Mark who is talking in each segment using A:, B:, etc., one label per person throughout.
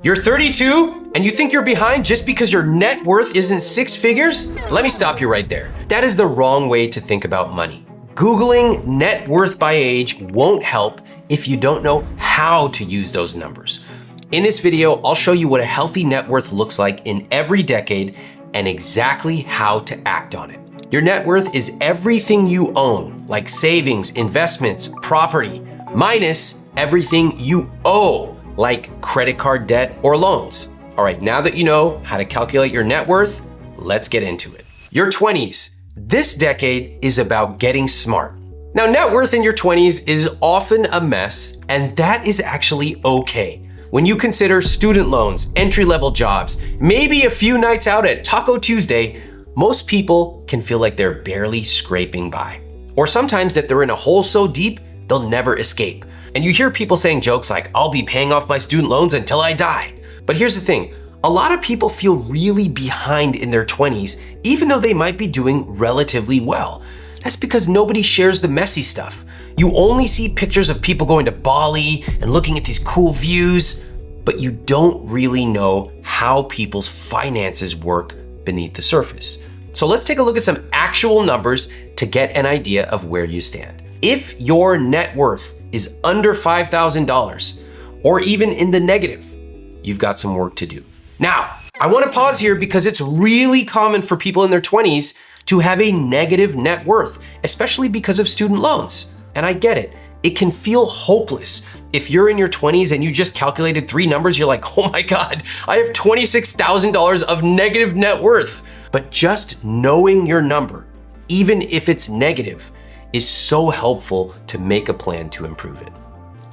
A: You're 32 and you think you're behind just because your net worth isn't six figures? Let me stop you right there. That is the wrong way to think about money. Googling net worth by age won't help if you don't know how to use those numbers. In this video, I'll show you what a healthy net worth looks like in every decade and exactly how to act on it. Your net worth is everything you own, like savings, investments, property, minus everything you owe, like credit card debt or loans. All right, now that you know how to calculate your net worth, let's get into it. Your 20s. This decade is about getting smart. Now, net worth in your 20s is often a mess, and that is actually okay. When you consider student loans, entry-level jobs, maybe a few nights out at Taco Tuesday, most people can feel like they're barely scraping by. Or sometimes that they're in a hole so deep, they'll never escape. And you hear people saying jokes like, I'll be paying off my student loans until I die. But here's the thing, a lot of people feel really behind in their 20s, even though they might be doing relatively well. That's because nobody shares the messy stuff. You only see pictures of people going to Bali and looking at these cool views, but you don't really know how people's finances work beneath the surface. So let's take a look at some actual numbers to get an idea of where you stand. If your net worth is under $5,000 or even in the negative, you've got some work to do. Now, I want to pause here because it's really common for people in their 20s to have a negative net worth, especially because of student loans. And I get it. It can feel hopeless. If you're in your 20s and you just calculated three numbers, you're like, oh my God, I have $26,000 of negative net worth. But just knowing your number, even if it's negative, is so helpful to make a plan to improve it.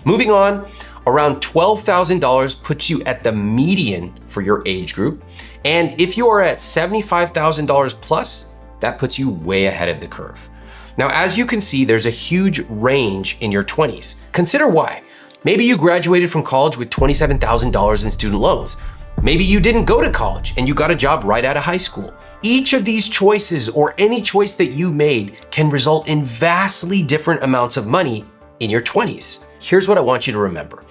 A: Moving on, around $12,000 puts you at the median for your age group. And if you are at $75,000 plus, that puts you way ahead of the curve. Now, as you can see, there's a huge range in your 20s. Consider why. Maybe you graduated from college with $27,000 in student loans. Maybe you didn't go to college and you got a job right out of high school. Each of these choices or any choice that you made can result in vastly different amounts of money in your 20s. Here's what I want you to remember.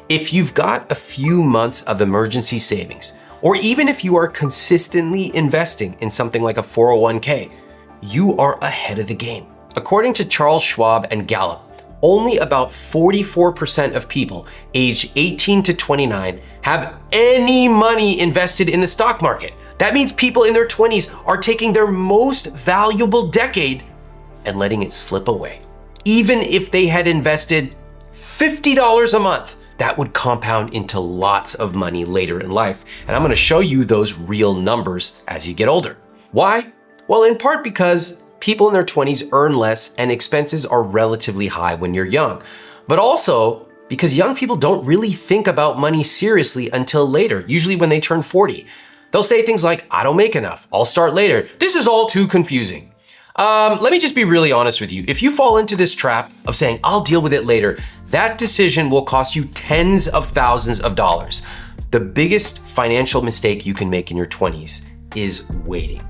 A: If you've got a few months of emergency savings, or even if you are consistently investing in something like a 401k, you are ahead of the game. According to Charles Schwab and Gallup, only about 44% of people aged 18 to 29 have any money invested in the stock market. That means people in their 20s are taking their most valuable decade and letting it slip away. Even if they had invested $50 a month, that would compound into lots of money later in life. And I'm gonna show you those real numbers as you get older. Why? Well, in part because people in their 20s earn less and expenses are relatively high when you're young. But also because young people don't really think about money seriously until later, usually when they turn 40. They'll say things like, I don't make enough, I'll start later. This is all too confusing. Let me just be really honest with you. If you fall into this trap of saying, I'll deal with it later, that decision will cost you tens of thousands of dollars. The biggest financial mistake you can make in your 20s is waiting.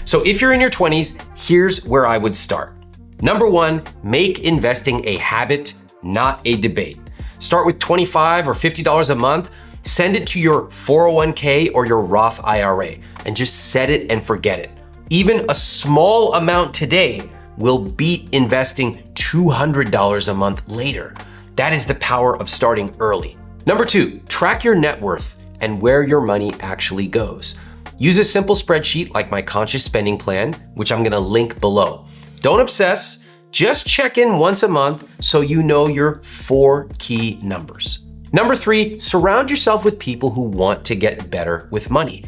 A: So if you're in your 20s, here's where I would start. Number one, make investing a habit, not a debate. Start with $25 or $50 a month, send it to your 401k or your Roth IRA, and just set it and forget it. Even a small amount today will beat investing $200 a month later. That is the power of starting early. Number two, track your net worth and where your money actually goes. Use a simple spreadsheet like my conscious spending plan, which I'm gonna link below. Don't obsess, just check in once a month so you know your 4 key numbers. Number three, surround yourself with people who want to get better with money.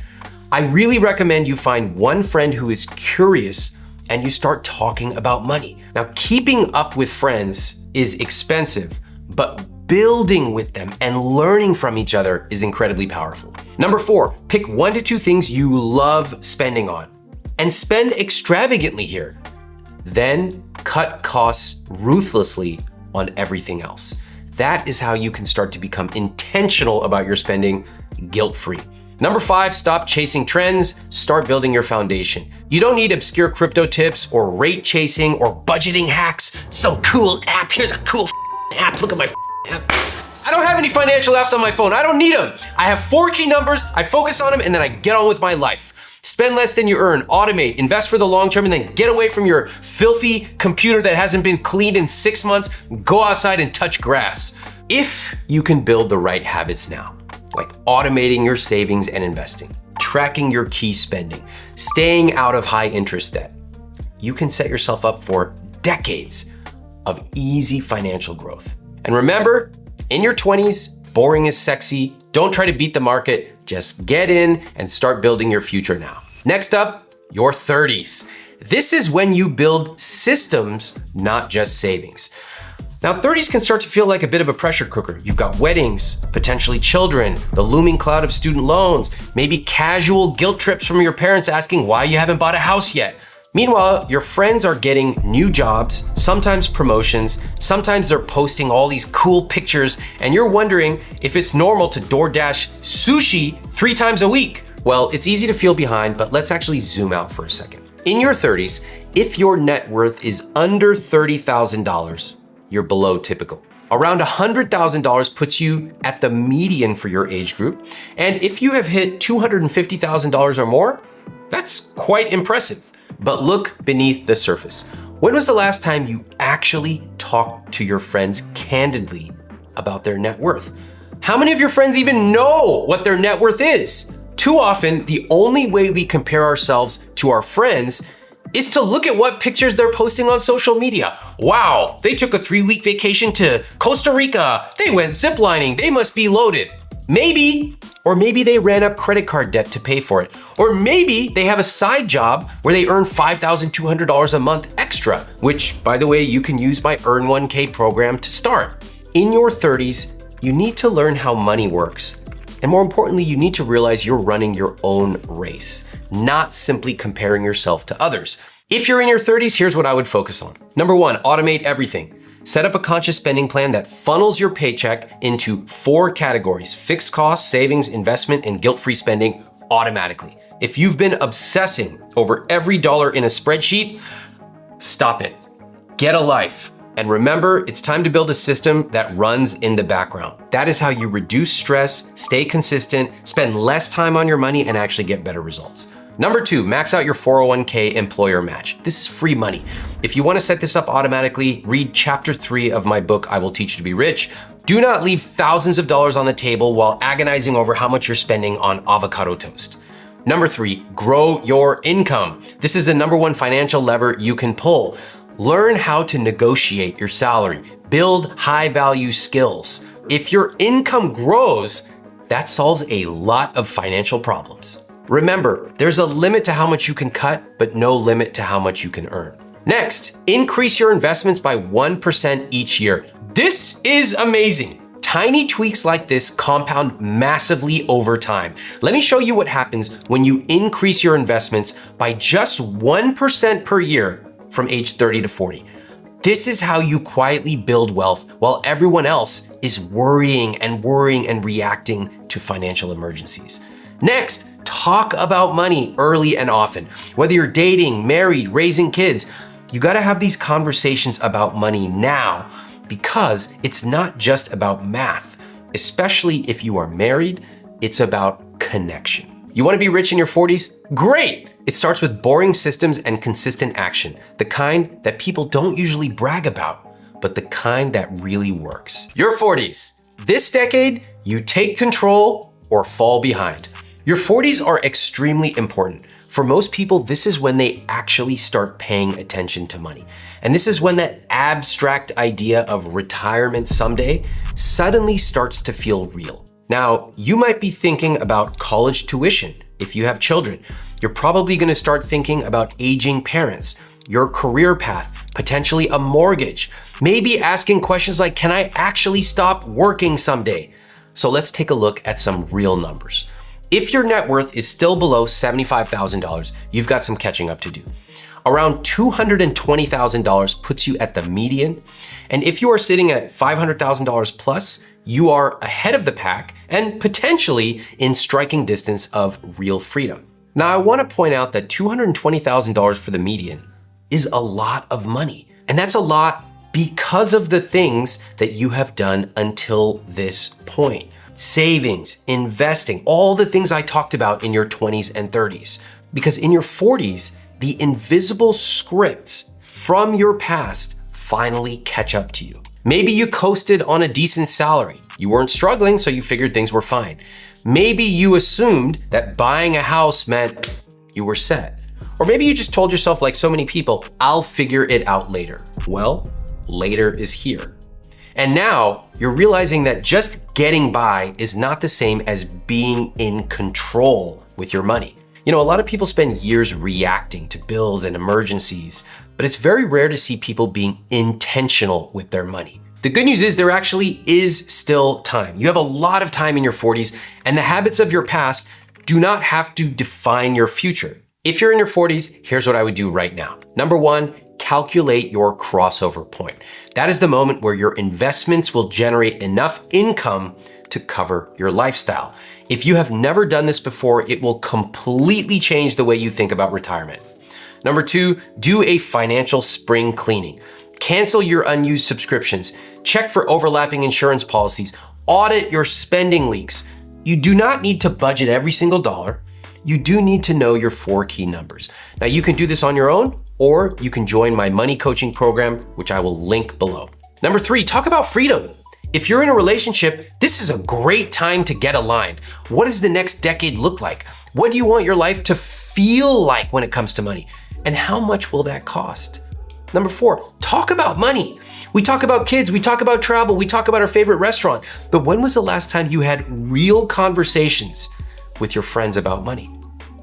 A: I really recommend you find one friend who is curious and you start talking about money. Now, keeping up with friends is expensive, but building with them and learning from each other is incredibly powerful. Number four, pick 1 to 2 things you love spending on and spend extravagantly here. Then cut costs ruthlessly on everything else. That is how you can start to become intentional about your spending, guilt-free. Number 5, stop chasing trends, start building your foundation. You don't need obscure crypto tips or rate chasing or budgeting hacks. Some cool app, here's a cool app, look at my app. I don't have any financial apps on my phone. I don't need them. I have 4 key numbers, I focus on them, and then I get on with my life. Spend less than you earn, automate, invest for the long term, and then get away from your filthy computer that hasn't been cleaned in 6 months. Go outside and touch grass. If you can build the right habits now, like automating your savings and investing, tracking your key spending, staying out of high interest debt, you can set yourself up for decades of easy financial growth. And remember, in your 20s, boring is sexy. Don't try to beat the market. Just get in and start building your future now. Next up, your 30s. This is when you build systems, not just savings. Now, 30s can start to feel like a bit of a pressure cooker. You've got weddings, potentially children, the looming cloud of student loans, maybe casual guilt trips from your parents asking why you haven't bought a house yet. Meanwhile, your friends are getting new jobs, sometimes promotions, sometimes they're posting all these cool pictures, and you're wondering if it's normal to DoorDash sushi 3 times a week. Well, it's easy to feel behind, but let's actually zoom out for a second. In your 30s, if your net worth is under $30,000, you're below typical. Around $100,000 puts you at the median for your age group, and if you have hit $250,000 or more, that's quite impressive. But look beneath the surface. When was the last time you actually talked to your friends candidly about their net worth? How many of your friends even know what their net worth is? Too often, the only way we compare ourselves to our friends is to look at what pictures they're posting on social media. Wow, they took a 3-week vacation to Costa Rica. They went ziplining. They must be loaded. Maybe. Or maybe they ran up credit card debt to pay for it. Or maybe they have a side job where they earn $5,200 a month extra, which, by the way, you can use my Earn 1K program to start. In your 30s, you need to learn how money works. And more importantly, you need to realize you're running your own race, not simply comparing yourself to others. If you're in your 30s, here's what I would focus on. Number 1, automate everything. Set up a conscious spending plan that funnels your paycheck into 4 categories: fixed costs, savings, investment, and guilt-free spending automatically. If you've been obsessing over every dollar in a spreadsheet, stop it. Get a life. And remember, it's time to build a system that runs in the background. That is how you reduce stress, stay consistent, spend less time on your money, and actually get better results. Number 2, max out your 401k employer match. This is free money. If you want to set this up automatically, read chapter 3 of my book, I Will Teach You to Be Rich. Do not leave thousands of dollars on the table while agonizing over how much you're spending on avocado toast. Number 3, grow your income. This is the number 1 financial lever you can pull. Learn how to negotiate your salary. Build high-value skills. If your income grows, that solves a lot of financial problems. Remember, there's a limit to how much you can cut, but no limit to how much you can earn. Next, increase your investments by 1% each year. This is amazing. Tiny tweaks like this compound massively over time. Let me show you what happens when you increase your investments by just 1% per year from age 30 to 40. This is how you quietly build wealth while everyone else is worrying and reacting to financial emergencies. Next, talk about money early and often. Whether you're dating, married, raising kids, you gotta have these conversations about money now, because it's not just about math. Especially if you are married, it's about connection. You wanna be rich in your 40s? Great! It starts with boring systems and consistent action, the kind that people don't usually brag about, but the kind that really works. Your 40s. This decade, you take control or fall behind. Your 40s are extremely important. For most people, this is when they actually start paying attention to money. And this is when that abstract idea of retirement someday suddenly starts to feel real. Now, you might be thinking about college tuition if you have children. You're probably gonna start thinking about aging parents, your career path, potentially a mortgage, maybe asking questions like, can I actually stop working someday? So let's take a look at some real numbers. If your net worth is still below $75,000, you've got some catching up to do. Around $220,000 puts you at the median. And if you are sitting at $500,000 plus, you are ahead of the pack and potentially in striking distance of real freedom. Now, I want to point out that $220,000 for the median is a lot of money. And that's a lot because of the things that you have done until this point. Savings, investing, all the things I talked about in your 20s and 30s. Because in your 40s, the invisible scripts from your past finally catch up to you. Maybe you coasted on a decent salary. You weren't struggling, so you figured things were fine. Maybe you assumed that buying a house meant you were set. Or maybe you just told yourself, like so many people, I'll figure it out later. Well, later is here. And now you're realizing that just getting by is not the same as being in control with your money. You know, a lot of people spend years reacting to bills and emergencies, but it's very rare to see people being intentional with their money. The good news is there actually is still time. You have a lot of time in your 40s, and the habits of your past do not have to define your future. If you're in your 40s, here's what I would do right now. Number one, calculate your crossover point. That is the moment where your investments will generate enough income to cover your lifestyle. If you have never done this before, it will completely change the way you think about retirement. Number two, do a financial spring cleaning. Cancel your unused subscriptions. Check for overlapping insurance policies. Audit your spending leaks. You do not need to budget every single dollar. You do need to know your 4 key numbers. Now you can do this on your own, or you can join my money coaching program, which I will link below. Number three, talk about freedom. If you're in a relationship, this is a great time to get aligned. What does the next decade look like? What do you want your life to feel like when it comes to money? And how much will that cost? Number four, talk about money. We talk about kids, we talk about travel, we talk about our favorite restaurant. But when was the last time you had real conversations with your friends about money?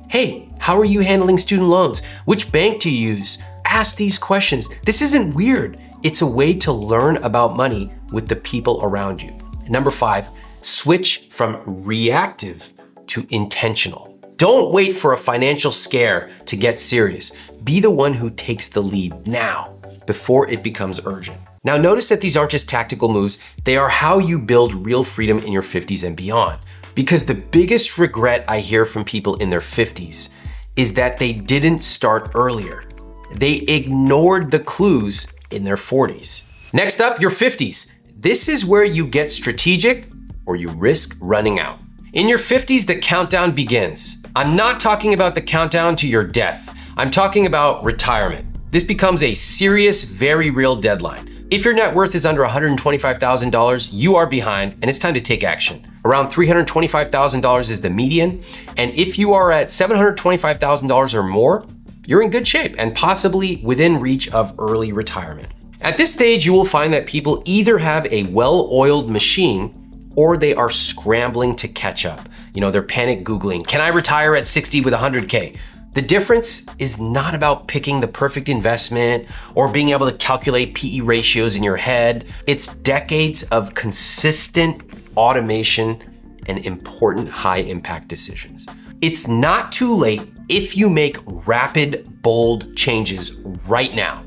A: Hey, how are you handling student loans? Which bank do you use? Ask these questions. This isn't weird. It's a way to learn about money with the people around you. Number five, switch from reactive to intentional. Don't wait for a financial scare to get serious. Be the one who takes the lead now before it becomes urgent. Now notice that these aren't just tactical moves, they are how you build real freedom in your 50s and beyond. Because the biggest regret I hear from people in their 50s is that they didn't start earlier. They ignored the clues in their 40s. Next up, your 50s. This is where you get strategic or you risk running out. In your 50s, the countdown begins. I'm not talking about the countdown to your death. I'm talking about retirement. This becomes a serious, very real deadline. If your net worth is under $125,000, you are behind and it's time to take action. Around $325,000 is the median. And if you are at $725,000 or more, you're in good shape and possibly within reach of early retirement. At this stage, you will find that people either have a well-oiled machine or they are scrambling to catch up. You know, they're panic Googling, can I retire at 60 with 100K? The difference is not about picking the perfect investment or being able to calculate PE ratios in your head. It's decades of consistent automation and important high impact decisions. It's not too late if you make rapid, bold changes right now.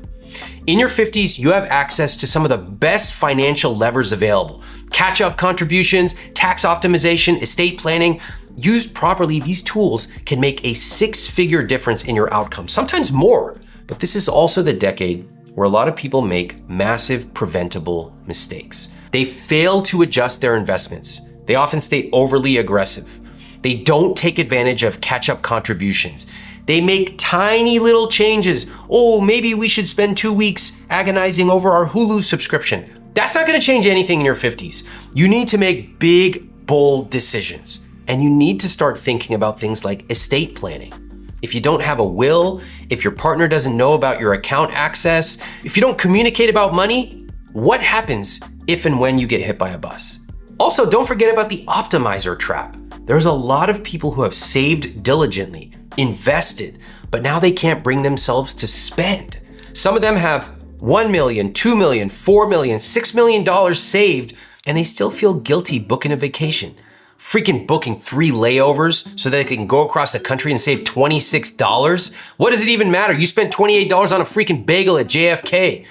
A: In your 50s, you have access to some of the best financial levers available. Catch-up contributions, tax optimization, estate planning. Used properly, these tools can make a 6-figure difference in your outcome, sometimes more. But this is also the decade where a lot of people make massive preventable mistakes. They fail to adjust their investments. They often stay overly aggressive. They don't take advantage of catch-up contributions. They make tiny little changes. Oh, maybe we should spend 2 weeks agonizing over our Hulu subscription. That's not gonna change anything in your 50s. You need to make big, bold decisions. And you need to start thinking about things like estate planning. If you don't have a will, if your partner doesn't know about your account access, if you don't communicate about money, what happens if and when you get hit by a bus? Also, don't forget about the optimizer trap. There's a lot of people who have saved diligently, invested, but now they can't bring themselves to spend. Some of them have $1 million, $2 million, $4 million, $6 million saved, and they still feel guilty booking a vacation. Freaking booking 3 layovers so that they can go across the country and save $26? What does it even matter? You spent $28 on a freaking bagel at JFK.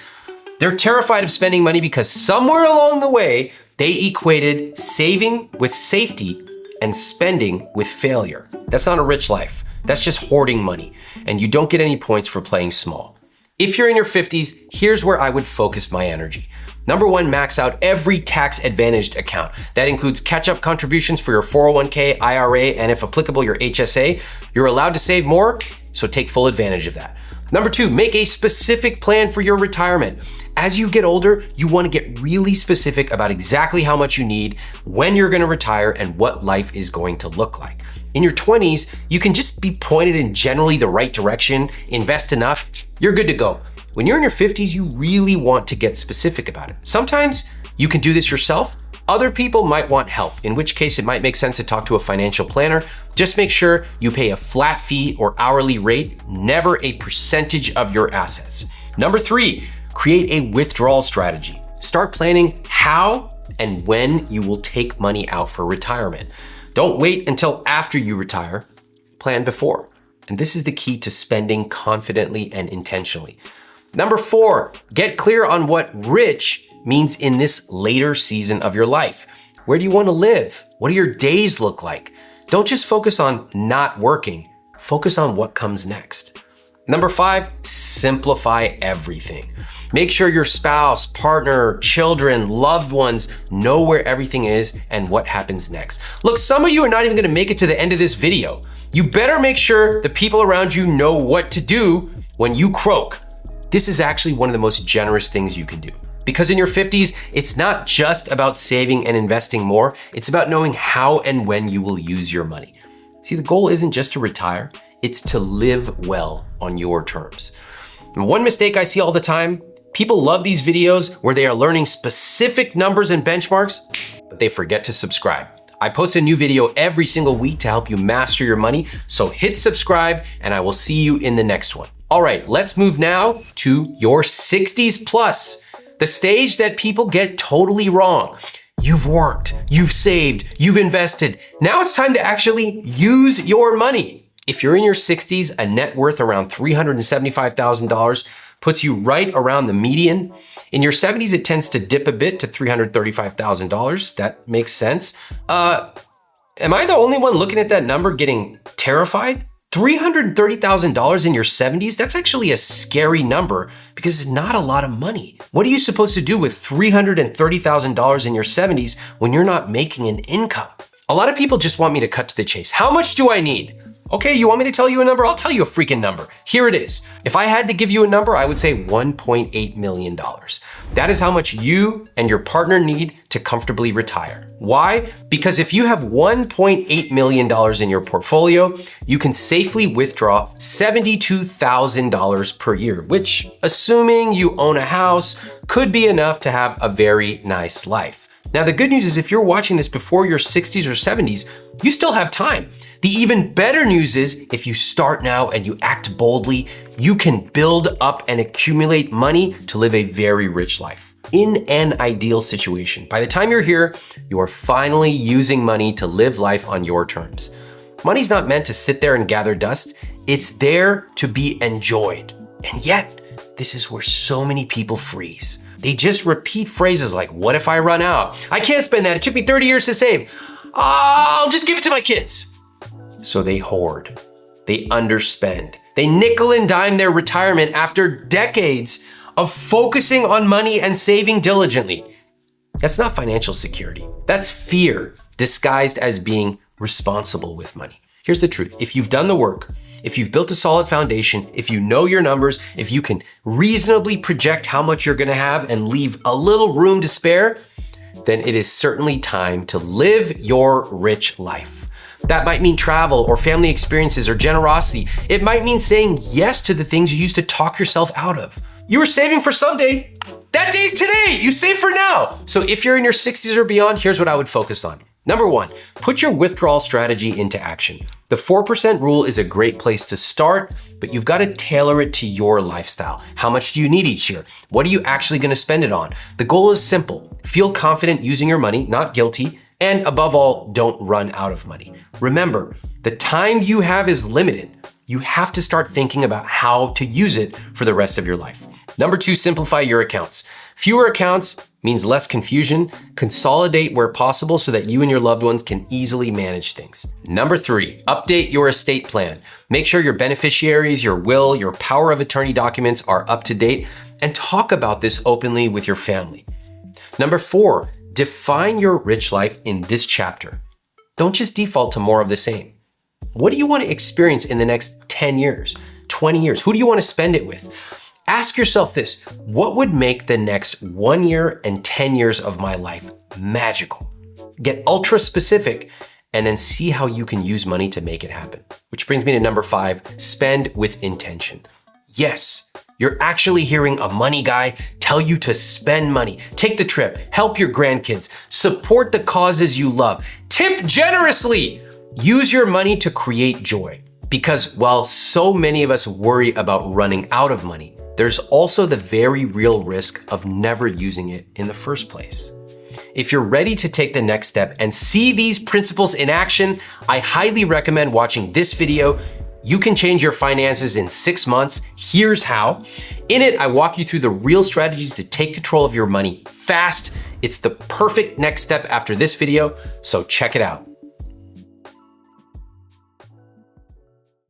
A: They're terrified of spending money because somewhere along the way, they equated saving with safety and spending with failure. That's not a rich life. That's just hoarding money. And you don't get any points for playing small. If you're in your 50s, here's where I would focus my energy. Number one, max out every tax-advantaged account. That includes catch-up contributions for your 401k, IRA, and if applicable, your HSA. You're allowed to save more, so take full advantage of that. Number two, make a specific plan for your retirement. As you get older, you want to get really specific about exactly how much you need, when you're going to retire, and what life is going to look like. In your 20s, you can just be pointed in generally the right direction, invest enough, you're good to go. When you're in your 50s, you really want to get specific about it. Sometimes you can do this yourself. Other people might want help, in which case it might make sense to talk to a financial planner. Just make sure you pay a flat fee or hourly rate, never a percentage of your assets. Number three, create a withdrawal strategy. Start planning how and when you will take money out for retirement. Don't wait until after you retire, plan before. And this is the key to spending confidently and intentionally. Number four, get clear on what rich means in this later season of your life. Where do you want to live? What do your days look like? Don't just focus on not working, focus on what comes next. Number five, simplify everything. Make sure your spouse, partner, children, loved ones know where everything is and what happens next. Look, some of you are not even gonna make it to the end of this video. You better make sure the people around you know what to do when you croak. This is actually one of the most generous things you can do. Because in your 50s, it's not just about saving and investing more, it's about knowing how and when you will use your money. See, the goal isn't just to retire, it's to live well on your terms. And one mistake I see all the time, people love these videos where they are learning specific numbers and benchmarks, but they forget to subscribe. I post a new video every single week to help you master your money, so hit subscribe and I will see you in the next one. All right, let's move now to your 60s plus, the stage that people get totally wrong. You've worked, you've saved, you've invested. Now it's time to actually use your money. If you're in your 60s, a net worth around $375,000 puts you right around the median. In your 70s, it tends to dip a bit to $335,000. That makes sense. Am I the only one looking at that number getting terrified? $330,000 in your 70s, that's actually a scary number because it's not a lot of money. What are you supposed to do with $330,000 in your 70s when you're not making an income? A lot of people just want me to cut to the chase. How much do I need? Okay, you want me to tell you a number? I'll tell you a freaking number. Here it is. If I had to give you a number, I would say $1.8 million. That is how much you and your partner need to comfortably retire. Why? Because if you have $1.8 million in your portfolio, you can safely withdraw $72,000 per year, which, assuming you own a house, could be enough to have a very nice life. Now, the good news is if you're watching this before your 60s or 70s, you still have time. The even better news is if you start now and you act boldly, you can build up and accumulate money to live a very rich life. In an ideal situation, by the time you're here, you are finally using money to live life on your terms. Money's not meant to sit there and gather dust. It's there to be enjoyed. And yet, this is where so many people freeze. They just repeat phrases like, what if I run out? I can't spend that. It took me 30 years to save. I'll just give it to my kids. So they hoard, they underspend, they nickel and dime their retirement after decades of focusing on money and saving diligently. That's not financial security. That's fear disguised as being responsible with money. Here's the truth. If you've done the work, if you've built a solid foundation, if you know your numbers, if you can reasonably project how much you're gonna have and leave a little room to spare, then it is certainly time to live your rich life. That might mean travel or family experiences or generosity. It might mean saying yes to the things you used to talk yourself out of. You were saving for someday. That day's today. You save for now. So if you're in your 60s or beyond, here's what I would focus on. Number one, put your withdrawal strategy into action. The 4% rule is a great place to start, but you've got to tailor it to your lifestyle. How much do you need each year? What are you actually going to spend it on? The goal is simple. Feel confident using your money, not guilty. And above all, don't run out of money. Remember, the time you have is limited. You have to start thinking about how to use it for the rest of your life. Number two, simplify your accounts. Fewer accounts means less confusion. Consolidate where possible so that you and your loved ones can easily manage things. Number 3, update your estate plan. Make sure your beneficiaries, your will, your power of attorney documents are up to date, and talk about this openly with your family. Number 4, define your rich life in this chapter. Don't just default to more of the same. What do you want to experience in the next 10 years, 20 years? Who do you want to spend it with? Ask yourself this: what would make the next 1 year and 10 years of my life magical? Get ultra specific and then see how you can use money to make it happen. Which brings me to number 5, spend with intention. Yes, you're actually hearing a money guy tell you to spend money. Take the trip, help your grandkids, support the causes you love, tip generously. Use your money to create joy. Because while so many of us worry about running out of money, there's also the very real risk of never using it in the first place. If you're ready to take the next step and see these principles in action, I highly recommend watching this video. You can change your finances in 6 months. Here's how. In it, I walk you through the real strategies to take control of your money fast. It's the perfect next step after this video, so check it out.